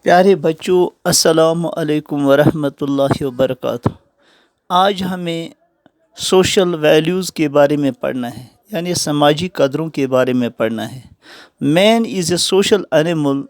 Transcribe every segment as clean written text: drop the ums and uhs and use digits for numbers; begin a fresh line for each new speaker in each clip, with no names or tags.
پیارے بچوں، السلام علیکم ورحمۃ اللہ وبرکاتہ۔ آج ہمیں سوشل ویلیوز کے بارے میں پڑھنا ہے، یعنی سماجی قدروں کے بارے میں پڑھنا ہے۔ Man is a social animal,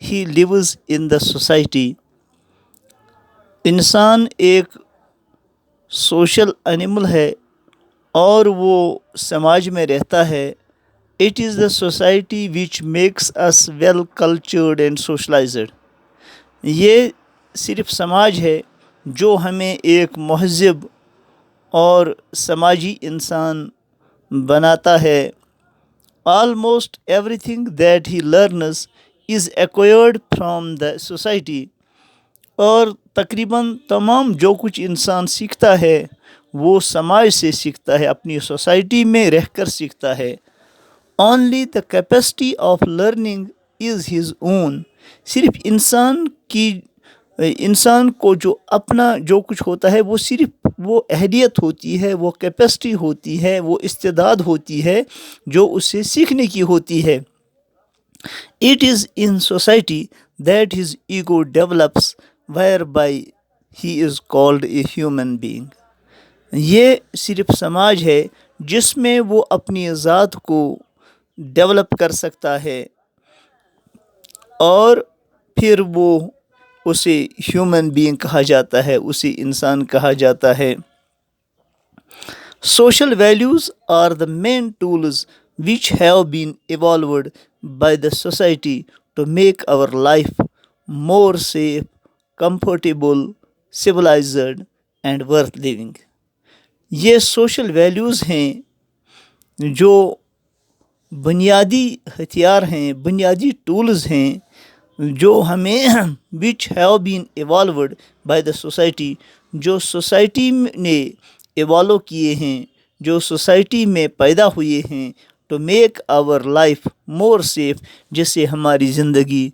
he lives in the society. انسان ایک سوشل اینیمل ہے اور وہ سماج میں رہتا ہے۔ اٹ از دا سوسائٹی وچ makes us well cultured and socialized. یہ صرف سماج ہے جو ہمیں ایک مہذب اور سماجی انسان بناتا ہے۔ Almost every thing that he learns is acquired from the society. اور تقریباً تمام جو کچھ انسان سیکھتا ہے وہ سماج سے سیکھتا ہے، اپنی سوسائٹی میں رہ کر سیکھتا ہے۔ Only the capacity of learning is his own. صرف انسان کو جو اپنا جو کچھ ہوتا ہے وہ صرف وہ اہلیت ہوتی ہے، وہ کیپیسٹی ہوتی ہے، وہ استعداد ہوتی ہے جو اسے سیکھنے کی ہوتی ہے۔ It is in society that his ego develops where by he is called a human being. یہ صرف سماج ہے جس میں وہ اپنی ذات کو ڈیولپ کر سکتا ہے اور پھر وہ اسے ہیومن بینگ کہا جاتا ہے، اسے انسان کہا جاتا ہے۔ Social values are the main tools which have been evolved by the society to make our life more safe, comfortable, civilized and worth living۔ یہ سوشل ویلیوز ہیں جو بنیادی ہتھیار ہیں، بنیادی ٹولز ہیں جو ہمیں which have been evolved by the society، جو سوسائٹی نے ایوالو کیے ہیں، جو سوسائٹی میں پیدا ہوئے ہیں، to make our life more safe، جس سے ہماری زندگی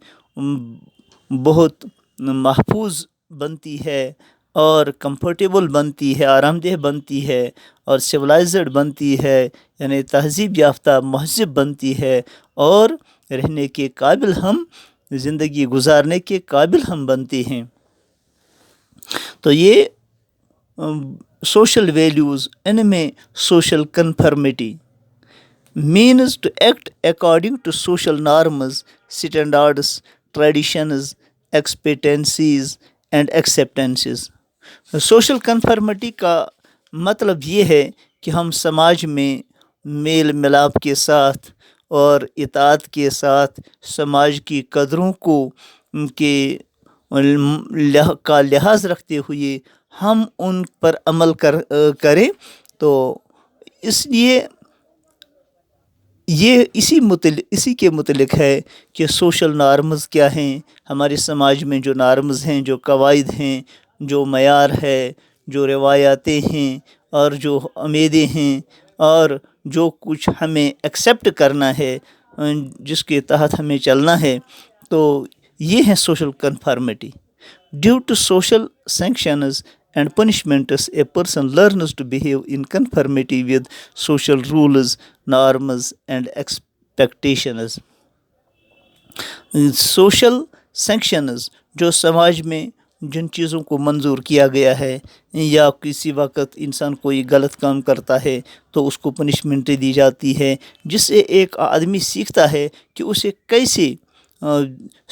بہت محفوظ بنتی ہے اور کمفرٹیبل بنتی ہے، آرام دہ بنتی ہے، اور سویلائزڈ بنتی ہے، یعنی تہذیب یافتہ مہذب بنتی ہے، اور رہنے کے قابل ہم زندگی گزارنے کے قابل ہم بنتے ہیں۔ تو یہ سوشل ویلیوز ان میں social conformity means to act according to social norms, standards, traditions, expectancies and acceptances۔ Social conformity کا مطلب یہ ہے کہ ہم سماج میں میل ملاپ کے ساتھ اور اطاعت کے ساتھ سماج کی قدروں کا لحاظ رکھتے ہوئے ہم ان پر عمل کریں۔ تو اس لیے یہ اسی کے متعلق ہے کہ سوشل نارمز کیا ہیں، ہمارے سماج میں جو نارمز ہیں، جو قواعد ہیں، جو معیار ہے، جو روایاتیں ہیں اور جو امیدیں ہیں اور جو کچھ ہمیں ایکسیپٹ کرنا ہے، جس کے تحت ہمیں چلنا ہے، تو یہ ہے social conformity. Due to social sanctions and punishments, a person learns to behave in conformity with social rules, norms and expectations۔ Social sanctions جو سماج میں جن چیزوں کو منظور کیا گیا ہے، یا کسی وقت انسان کوئی غلط کام کرتا ہے تو اس کو پنشمنٹ دی جاتی ہے، جس سے ایک آدمی سیکھتا ہے کہ اسے کیسے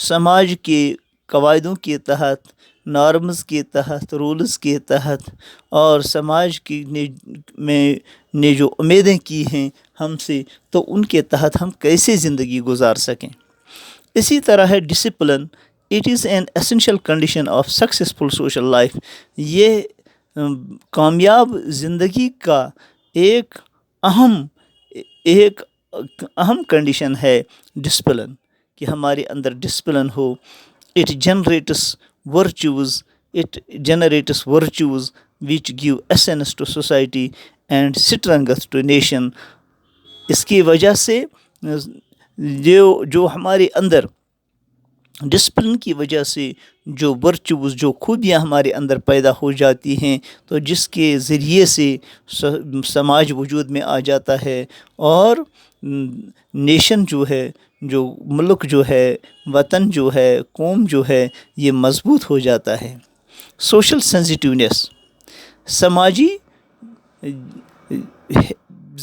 سماج کے قواعدوں کے تحت، نارمز کے تحت، رولز کے تحت اور سماج کی نے جو امیدیں کی ہیں ہم سے، تو ان کے تحت ہم کیسے زندگی گزار سکیں۔ اسی طرح ہے discipline. It is an essential condition of successful social life. یہ کامیاب زندگی کا ایک اہم کنڈیشن ہے ڈسپلن، کہ ہمارے اندر ڈسپلن ہو۔ It generates virtues which give essence to society and strength to nation۔ اس کی وجہ سے جو ہمارے اندر ڈسپلن کی وجہ سے جو ورچوز، جو خوبیاں ہمارے اندر پیدا ہو جاتی ہیں، تو جس کے ذریعے سے سماج وجود میں آ جاتا ہے، اور نیشن جو ہے، جو ملک جو ہے، وطن جو ہے، قوم جو ہے، یہ مضبوط ہو جاتا ہے۔ سوشل سینسیٹیونیس، سماجی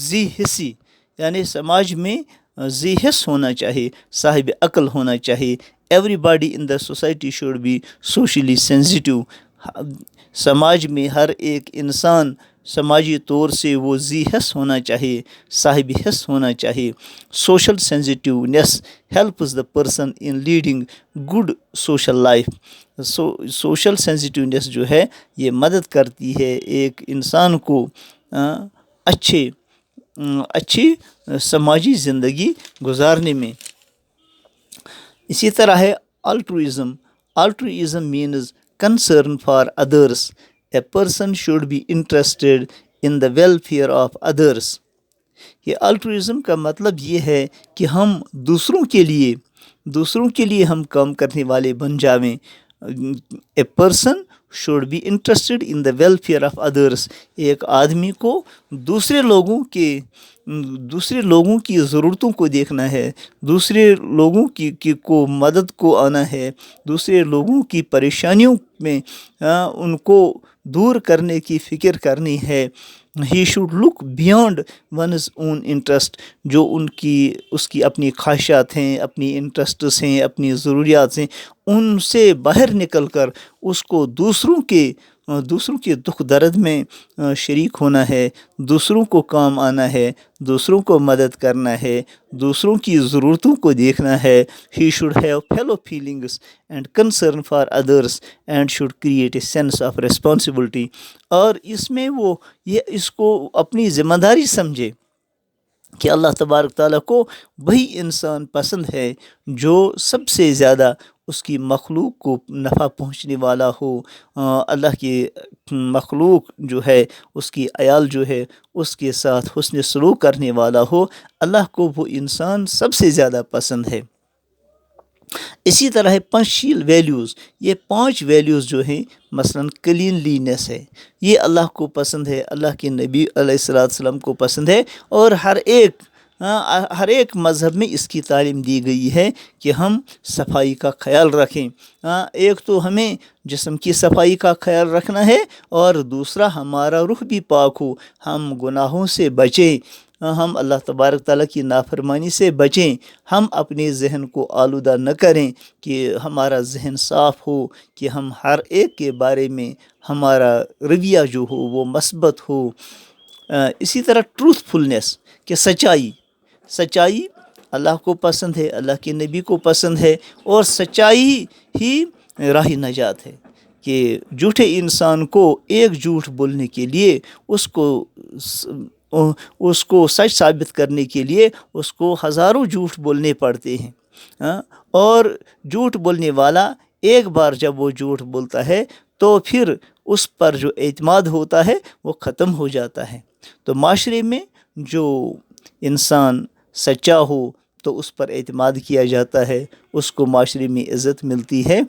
ذی حسی، یعنی سماج میں ذی حس ہونا چاہیے، صاحب عقل ہونا چاہیے۔ Everybody in the society should be socially sensitive. سماج میں ہر ایک انسان سماجی طور سے وہ ذی حس ہونا چاہیے، صاحب حس ہونا چاہیے۔ Social sensitiveness helps the person in leading good social life. Social sensitiveness جو ہے یہ مدد کرتی ہے ایک انسان کو اچھی سماجی زندگی گزارنے میں۔ اسی طرح ہے altruism. Altruism means concern for others. A person should be interested in the welfare of others. یہ الٹروازم کا مطلب یہ ہے کہ ہم دوسروں کے لیے ہم کام کرنے والے بن جاویں۔ A person should be interested in the welfare of others. ایک آدمی کو دوسرے لوگوں کی ضرورتوں کو دیکھنا ہے، دوسرے لوگوں کی کو مدد کو آنا ہے، دوسرے لوگوں کی پریشانیوں میں ان کو دور کرنے کی فکر کرنی ہے۔ He should look beyond one's own interest. جو اس کی اپنی خواہشات ہیں، اپنی انٹرسٹس ہیں، اپنی ضروریات ہیں، ان سے باہر نکل کر اس کو دوسروں کے دکھ درد میں شریک ہونا ہے، دوسروں کو کام آنا ہے، دوسروں کو مدد کرنا ہے، دوسروں کی ضرورتوں کو دیکھنا ہے۔ He should have fellow feelings and concern for others and should create a sense of responsibility. اور اس میں وہ اس کو اپنی ذمہ داری سمجھے کہ اللہ تبارک تعالیٰ کو وہی انسان پسند ہے جو سب سے زیادہ اس کی مخلوق کو نفع پہنچنے والا ہو۔ اللہ کی مخلوق جو ہے، اس کی عیال جو ہے، اس کے ساتھ حسن سلوک کرنے والا ہو۔ اللہ کو وہ انسان سب سے زیادہ پسند ہے۔ اسی طرح ہے پنچشیل ویلیوز۔ یہ 5 ویلیوز جو ہیں، مثلاً کلین لینس ہے، یہ اللہ کو پسند ہے، اللہ کے نبی علیہ السلام کو پسند ہے، اور ہر ایک مذہب میں اس کی تعلیم دی گئی ہے کہ ہم صفائی کا خیال رکھیں۔ ایک تو ہمیں جسم کی صفائی کا خیال رکھنا ہے، اور دوسرا ہمارا روح بھی پاک ہو، ہم گناہوں سے بچیں، ہم اللہ تبارک تعالیٰ کی نافرمانی سے بچیں، ہم اپنے ذہن کو آلودہ نہ کریں، کہ ہمارا ذہن صاف ہو، کہ ہم ہر ایک کے بارے میں ہمارا رویہ جو ہو وہ مثبت ہو۔ اسی طرح ٹروتھ فلنس، کہ سچائی اللہ کو پسند ہے، اللہ کے نبی کو پسند ہے، اور سچائی ہی راہ نجات ہے۔ کہ جھوٹے انسان کو ایک جھوٹ بولنے کے لیے اس کو سچ ثابت کرنے کے لیے اس کو ہزاروں جھوٹ بولنے پڑتے ہیں، اور جھوٹ بولنے والا ایک بار جب وہ جھوٹ بولتا ہے تو پھر اس پر جو اعتماد ہوتا ہے وہ ختم ہو جاتا ہے۔ تو معاشرے میں جو انسان سچا ہو تو اس پر اعتماد کیا جاتا ہے، اس کو معاشرے میں عزت ملتی ہے۔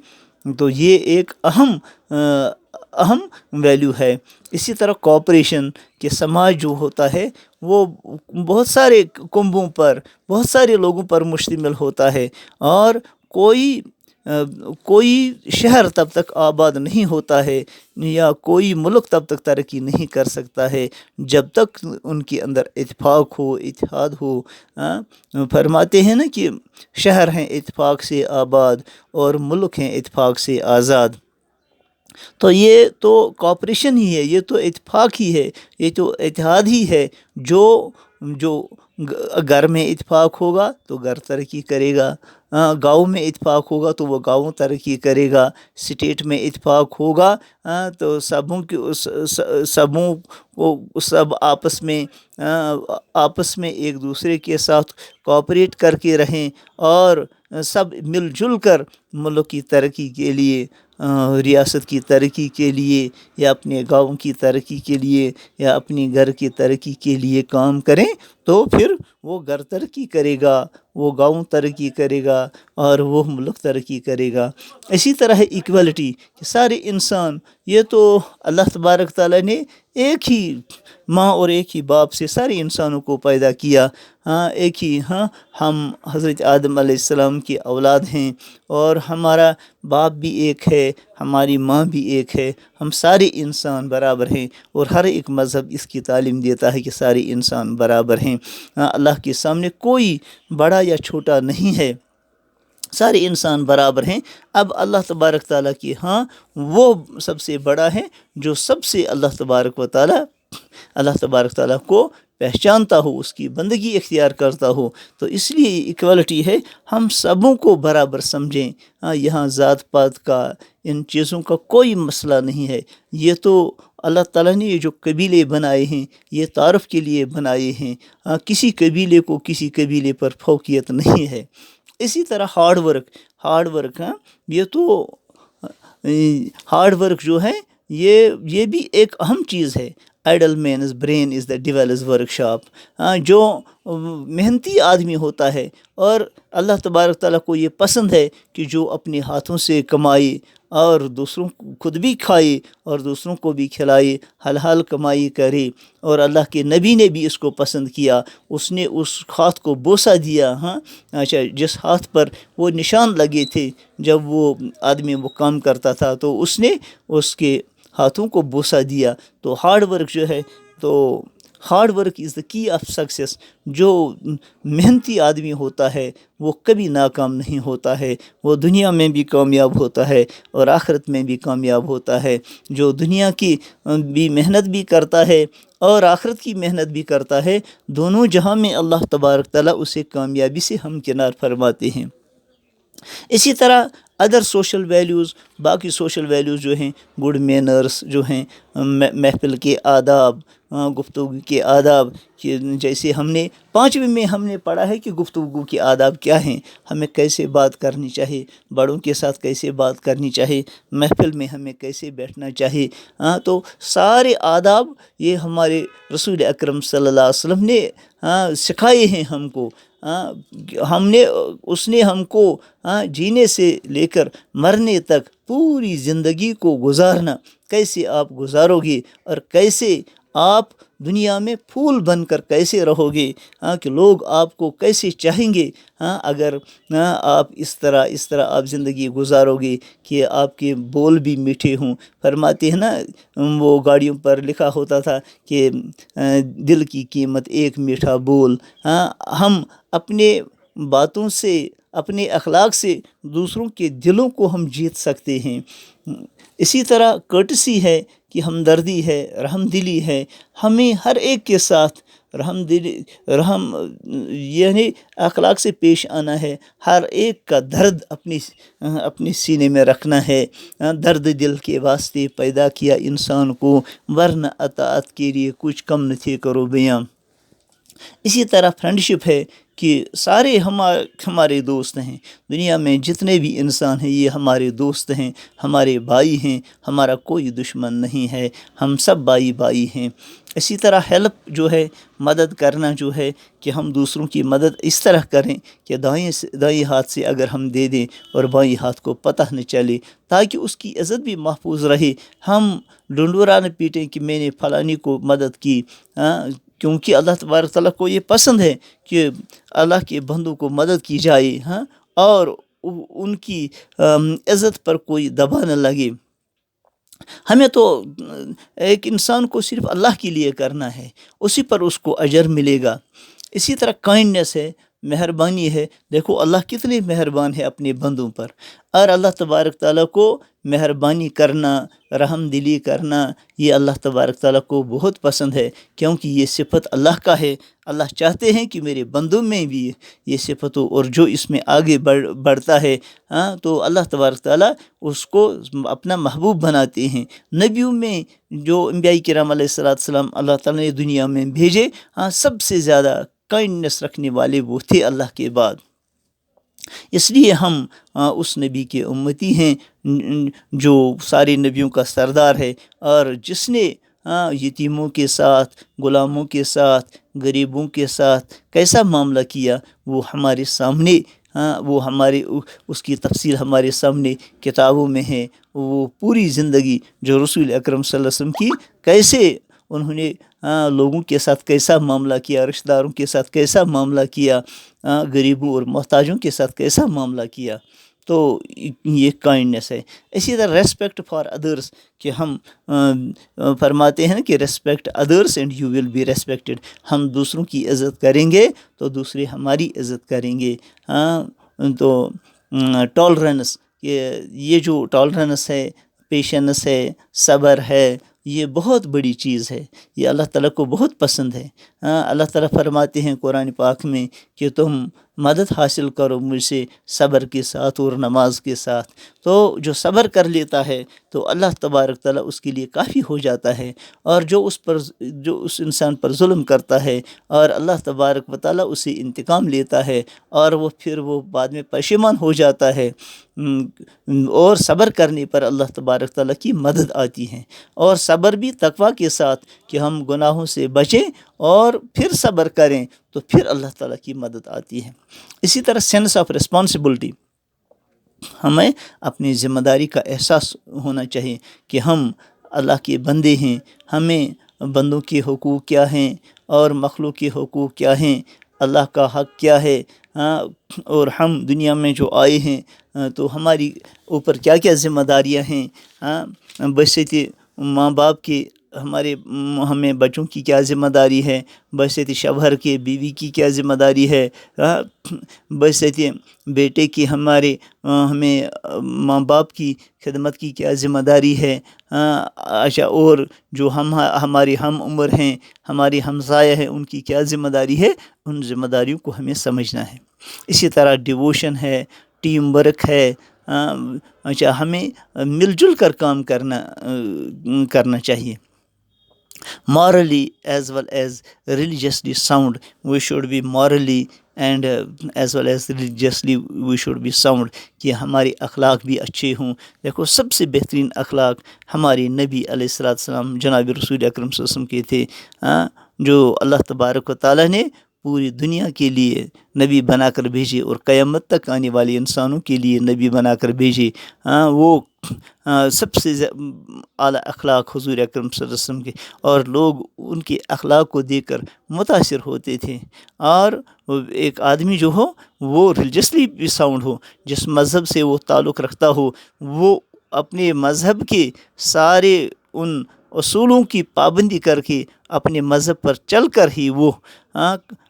تو یہ ایک اہم ویلیو ہے۔ اسی طرح کوآپریشن، کہ سماج جو ہوتا ہے وہ بہت سارے کنبوں پر، بہت سارے لوگوں پر مشتمل ہوتا ہے، اور کوئی شہر تب تک آباد نہیں ہوتا ہے، یا کوئی ملک تب تک ترقی نہیں کر سکتا ہے جب تک ان کے اندر اتفاق ہو، اتحاد ہو۔ فرماتے ہیں نا کہ شہر ہیں اتفاق سے آباد، اور ملک ہیں اتفاق سے آزاد۔ تو یہ تو کوآپریشن ہی ہے، یہ تو اتفاق ہی ہے، یہ تو اتحاد ہی ہے۔ جو گھر میں اتفاق ہوگا تو گھر ترقی کرے گا، گاؤں میں اتفاق ہوگا تو وہ گاؤں ترقی کرے گا، اسٹیٹ میں اتفاق ہوگا تو سب آپس میں ایک دوسرے کے ساتھ کوآپریٹ کر کے رہیں، اور سب مل جل کر ملک کی ترقی کے لیے، ریاست کی ترقی کے لیے، یا اپنے گاؤں کی ترقی کے لیے، یا اپنی گھر کی ترقی کے لیے کام کریں، تو پھر وہ گھر ترقی کرے گا، وہ گاؤں ترقی کرے گا اور وہ ملک ترقی کرے گا۔ اسی طرح ہے ایکوالٹی کہ سارے انسان، یہ تو اللہ تبارک تعالیٰ نے ایک ہی ماں اور ایک ہی باپ سے سارے انسانوں کو پیدا کیا، ایک ہی، ہم حضرت آدم علیہ السلام کی اولاد ہیں اور ہمارا باپ بھی ایک ہے، ہماری ماں بھی ایک ہے، ہم سارے انسان برابر ہیں، اور ہر ایک مذہب اس کی تعلیم دیتا ہے کہ سارے انسان برابر ہیں، اللہ کے سامنے کوئی بڑا یا چھوٹا نہیں ہے، سارے انسان برابر ہیں۔ اب اللہ تبارک تعالیٰ کی وہ سب سے بڑا ہے جو سب سے اللہ تبارک تعالیٰ کو پہچانتا ہو، اس کی بندگی اختیار کرتا ہو، تو اس لیے ایکوالٹی ہے، ہم سبوں کو برابر سمجھیں۔ یہاں ذات پات کا، ان چیزوں کا کوئی مسئلہ نہیں ہے، یہ تو اللہ تعالیٰ نے یہ جو قبیلے بنائے ہیں یہ تعارف کے لیے بنائے ہیں، کسی قبیلے کو کسی قبیلے پر فوقیت نہیں ہے۔ اسی طرح ہارڈ ورک یہ تو ہارڈ ورک جو ہے یہ بھی ایک اہم چیز ہے۔ Idle man's brain is the devil's workshop, جو محنتی آدمی ہوتا ہے اور اللہ تبارک تعالیٰ کو یہ پسند ہے کہ جو اپنے ہاتھوں سے کمائے اور دوسروں کو، خود بھی کھائے اور دوسروں کو بھی کھلائے، حلال کمائی کرے، اور اللہ کے نبی نے بھی اس کو پسند کیا، اس نے اس ہاتھ کو بوسہ دیا، اچھا، جس ہاتھ پر وہ نشان لگے تھے جب وہ آدمی وہ کام کرتا تھا تو اس نے اس کے ہاتھوں کو بوسہ دیا۔ تو ہارڈ ورک جو ہے، تو ہارڈ ورک از دا کی آف سکسیس۔ جو محنتی آدمی ہوتا ہے وہ کبھی ناکام نہیں ہوتا ہے، وہ دنیا میں بھی کامیاب ہوتا ہے اور آخرت میں بھی کامیاب ہوتا ہے۔ جو دنیا کی بھی محنت بھی کرتا ہے اور آخرت کی محنت بھی کرتا ہے، دونوں جہاں میں اللہ تبارک تعالیٰ اسے کامیابی سے ہمکنار فرماتے ہیں۔ اسی طرح ادر سوشل ویلیوز، باقی سوشل ویلیوز جو ہیں، گڈ مینرس جو ہیں، محفل کے آداب، گفتگو کے آداب، کہ جیسے ہم نے 5ویں میں ہم نے پڑھا ہے کہ گفتگو کے آداب کیا ہیں، ہمیں کیسے بات کرنی چاہیے، بڑوں کے ساتھ کیسے بات کرنی چاہیے، محفل میں ہمیں کیسے بیٹھنا چاہیے، تو سارے آداب یہ ہمارے رسول اکرم صلی اللہ علیہ وسلم نے سکھائے ہیں ہم کو، اس نے ہم کو جینے سے لے کر مرنے تک پوری زندگی کو گزارنا، کیسے آپ گزارو گے اور کیسے آپ دنیا میں پھول بن کر کیسے رہو گے، کہ لوگ آپ کو کیسے چاہیں گے اگر آپ اس طرح آپ زندگی گزارو گے کہ آپ کے بول بھی میٹھے ہوں۔ فرماتے ہیں نا، وہ گاڑیوں پر لکھا ہوتا تھا کہ دل کی قیمت ایک میٹھا بول۔ ہم اپنے باتوں سے، اپنے اخلاق سے دوسروں کے دلوں کو ہم جیت سکتے ہیں۔ اسی طرح کرٹسی ہے کہ ہمدردی ہے، رحم دلی ہے، ہمیں ہر ایک کے ساتھ یعنی اخلاق سے پیش آنا ہے، ہر ایک کا درد اپنے سینے میں رکھنا ہے۔ درد دل کے واسطے پیدا کیا انسان کو، ورنہ اطاعت کے لیے کچھ کم نہ تھے کرو بیاں۔ اسی طرح فرینڈشپ ہے کہ سارے ہمارے دوست ہیں، دنیا میں جتنے بھی انسان ہیں یہ ہمارے دوست ہیں، ہمارے بھائی ہیں، ہمارا کوئی دشمن نہیں ہے، ہم سب بھائی ہیں۔ اسی طرح ہیلپ جو ہے، مدد کرنا جو ہے، کہ ہم دوسروں کی مدد اس طرح کریں کہ دائیں ہاتھ سے اگر ہم دے دیں اور بائیں ہاتھ کو پتہ نہ چلے، تاکہ اس کی عزت بھی محفوظ رہے۔ ہم ڈنڈورا نہ پیٹیں کہ میں نے فلانی کو مدد کی، کیونکہ اللہ تبارک تعالیٰ کو یہ پسند ہے کہ اللہ کے بندوں کو مدد کی جائے، اور ان کی عزت پر کوئی دبا نہ لگے۔ ہمیں تو ایک انسان کو صرف اللہ کے لیے کرنا ہے، اسی پر اس کو اجر ملے گا۔ اسی طرح کائنڈنیس ہے، مہربانی ہے۔ دیکھو اللہ کتنے مہربان ہے اپنے بندوں پر، اور اللہ تبارک تعالیٰ کو مہربانی کرنا، رحم دلی کرنا، یہ اللہ تبارک تعالیٰ کو بہت پسند ہے، کیونکہ یہ صفت اللہ کا ہے۔ اللہ چاہتے ہیں کہ میرے بندوں میں بھی یہ صفت ہو، اور جو اس میں آگے بڑھتا ہے تو اللہ تبارک تعالیٰ اس کو اپنا محبوب بناتے ہیں۔ نبیوں میں جو انبیاء کرام علیہ السلام اللہ تعالیٰ نے دنیا میں بھیجے، سب سے زیادہ کائنڈنیس رکھنے والے وہ تھے اللہ کے بعد۔ اس لیے ہم اس نبی کے امتی ہیں جو سارے نبیوں کا سردار ہے، اور جس نے یتیموں کے ساتھ، غلاموں کے ساتھ، غریبوں کے ساتھ کیسا معاملہ کیا، وہ ہمارے سامنے، وہ ہمارے اس کی تفصیل ہمارے سامنے کتابوں میں ہے۔ وہ پوری زندگی جو رسول اکرم صلی اللہ علیہ وسلم کی، کیسے انہوں نے لوگوں کے ساتھ کیسا معاملہ کیا، رشتہ داروں کے ساتھ کیسا معاملہ کیا، غریبوں اور محتاجوں کے ساتھ کیسا معاملہ کیا۔ تو یہ کائنڈنیس ہے۔ اسی طرح ریسپیکٹ فار ادرس، کہ ہم فرماتے ہیں کہ respect others and you will be respected, ہم دوسروں کی عزت کریں گے تو دوسرے ہماری عزت کریں گے۔ تو ٹالرنس، یہ جو ٹالرنس ہے، پیشنس ہے، صبر ہے، یہ بہت بڑی چیز ہے، یہ اللہ تعالیٰ کو بہت پسند ہے۔ اللہ تعالیٰ فرماتے ہیں قرآن پاک میں کہ تم مدد حاصل کرو مجھ سے صبر کے ساتھ اور نماز کے ساتھ۔ تو جو صبر کر لیتا ہے تو اللہ تبارک تعالیٰ اس کے لیے کافی ہو جاتا ہے، اور جو اس انسان پر ظلم کرتا ہے اور اللہ تبارک و تعالیٰ اسے انتقام لیتا ہے، اور وہ پھر وہ بعد میں پشیمان ہو جاتا ہے، اور صبر کرنے پر اللہ تبارک تعالیٰ کی مدد آتی ہے۔ اور صبر بھی تقویٰ کے ساتھ، کہ ہم گناہوں سے بچیں اور پھر صبر کریں تو پھر اللہ تعالیٰ کی مدد آتی ہے۔ اسی طرح سینس آف رسپانسبلٹی، ہمیں اپنی ذمہ داری کا احساس ہونا چاہیے کہ ہم اللہ کے بندے ہیں، ہمیں بندوں کے حقوق کیا ہیں اور مخلوق کے حقوق کیا ہیں، اللہ کا حق کیا ہے، اور ہم دنیا میں جو آئے ہیں تو ہماری اوپر کیا کیا ذمہ داریاں ہیں، بحیثیت ماں باپ کے ہمیں بچوں کی کیا ذمہ داری ہے، بحیثیت شوہر کے بیوی کی کیا ذمہ داری ہے، بحیثیت بیٹے کی ہمیں ماں باپ کی خدمت کی کیا ذمہ داری ہے، اچھا، اور جو ہماری ہم عمر ہیں، ہماری ہمسایہ ہیں، ان کی کیا ذمہ داری ہے، ان ذمہ داریوں کو ہمیں سمجھنا ہے۔ اسی طرح ڈیووشن ہے، ٹیم ورک ہے، اچھا، ہمیں مل جل کر کام کرنا چاہیے۔ morally as well as religiously sound, we should be morally and as well as religiously we should be sound، کہ ہمارے اخلاق بھی اچھے ہوں۔ دیکھو، سب سے بہترین اخلاق ہمارے نبی علیہ السلام جناب رسول اکرم صلی اللہ علیہ وسلم کے تھے، جو اللہ تبارک و تعالیٰ نے پوری دنیا کے لیے نبی بنا کر بھیجے، اور قیامت تک آنے والے انسانوں کے لیے نبی بنا کر بھیجے۔ وہ سب سے اعلیٰ اخلاق حضور اکرم صلی اللہ علیہ وسلم کے، اور لوگ ان کے اخلاق کو دیکھ کر متاثر ہوتے تھے۔ اور ایک آدمی جو ہو وہ ریلیجسلی بھی ساؤنڈ ہو، جس مذہب سے وہ تعلق رکھتا ہو، وہ اپنے مذہب کے سارے ان اصولوں کی پابندی کر کے اپنے مذہب پر چل کر ہی وہ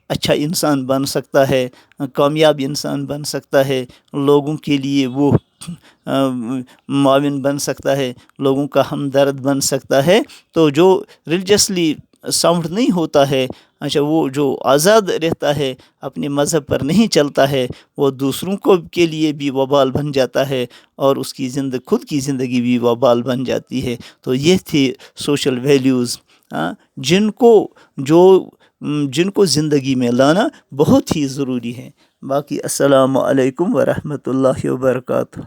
اچھا انسان بن سکتا ہے، کامیاب انسان بن سکتا ہے، لوگوں کے لیے وہ معاون بن سکتا ہے، لوگوں کا ہمدرد بن سکتا ہے۔ تو جو ریلیجسلی ساؤنڈ نہیں ہوتا ہے، اچھا، وہ جو آزاد رہتا ہے، اپنے مذہب پر نہیں چلتا ہے، وہ دوسروں کے لیے بھی وبال بن جاتا ہے، اور اس کی خود کی زندگی بھی وبال بن جاتی ہے۔ تو یہ تھے سوشل ویلیوز، جن کو زندگی میں لانا بہت ہی ضروری ہے۔ باقی السلام علیکم ورحمۃ اللہ وبرکاتہ۔